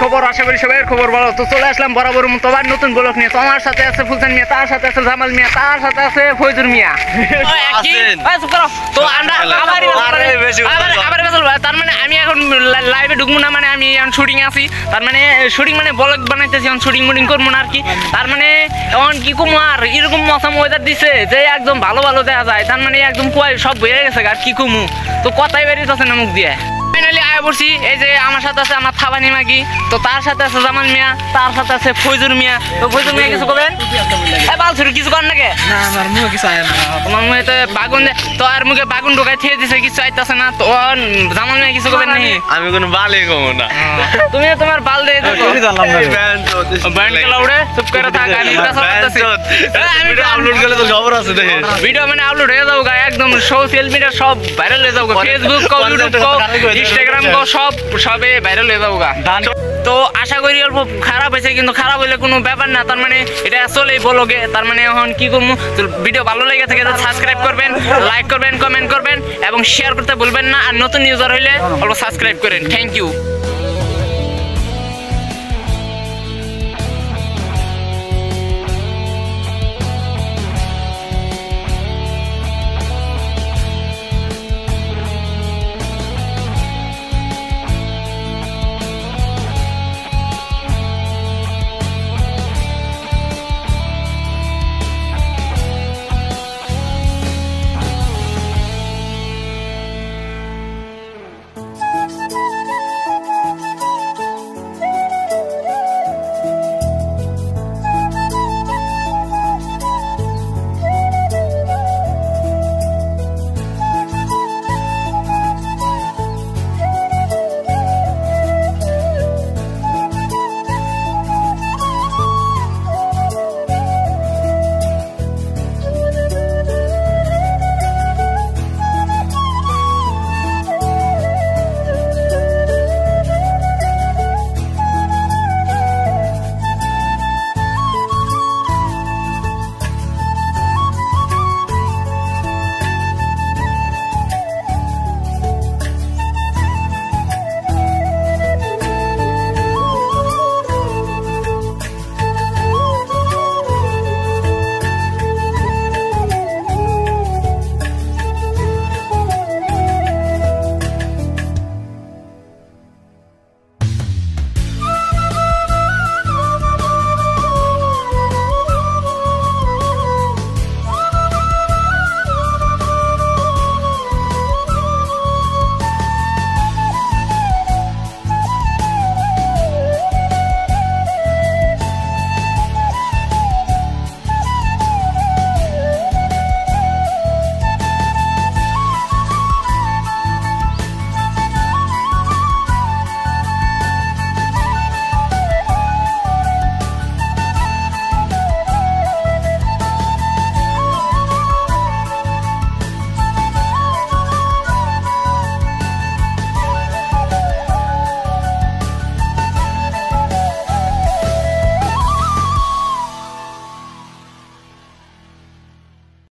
খবর? আশা করি সবাই খবর ভালো। তো চলে আসলাম বরাবর মতো আবার নতুন ব্লগ নিয়ে। তো আমার সাথে আছে ফুলসান মিয়া, তার সাথে আছে জামাল মিয়া, তার সাথে আছে ফয়জুর মিয়া। তো আমরা তার মানে আমি এখন লাইভে ঢুকবো না, মানে আমি এখন শুটিং আছি। তার মানে শুটিং মানে ব্লগ বানাইতেছি, এখন শুটিং মুটিং করবো না আর কি। তার মানে এখন কি কমো আর এরকম মৌসুম ওয়েদার দিছে যে একদম ভালো ভালো দেখা যায়। তার মানে একদম কুয়ায় সব বয়ে গেছে আর কি কমু, তো কথাই বেরিয়েছে না মুখ দিয়ে। ফাইনালি আয় পড়ছি, এই যে আমার সাথে আছে আমার থাবানি মাগি, তো তার সাথে আছে জামাল মিয়া, তার সাথে আছে ফয়জুর মিয়া। তো ফয়জুর মিয়া কিছু করবেন? বালছুরি কিছু করেন নাকি? না আমার মুখে কিছু আয় না। তোমার মুখে তো বাগুন, তো আর মুখে বাগুন ঢোকাই থেকে দিছে, কিছু আইতাছে না। তো জামাল মিয়া কিছু করবেন নাকি? আমি কোনো বালে কমো না। তুমি তোমার বাল দিয়ে দেখো ব্যান্ড খেলা উড়ে চুপ করে থাক। আমি কথা বলতেছি, আমি আপলোড করলে তো খবর আছে দেখে। ভিডিও মানে আপলোড হয়ে যাবো গা, একদম সোশ্যাল মিডিয়া সব ভাইরাল হয়ে যাবো, ফেসবুক কো, ইউটিউব কো, ইনস্টাগ্রাম কো, সবে ভাইরাল হয়ে যাবো গা। তো আশা করি অল্প খারাপ হয়েছে, কিন্তু খারাপ হইলে কোনো ব্যাপার না। তার মানে এটা আসলেই ব্লগে। তার মানে এখন কি করবো, ভিডিও ভালো লেগে থাকে সাবস্ক্রাইব করবেন, লাইক করবেন, কমেন্ট করবেন এবং শেয়ার করতে ভুলবেন না। আর নতুন ইউজার হইলে অল্প সাবস্ক্রাইব করেন। Thank you.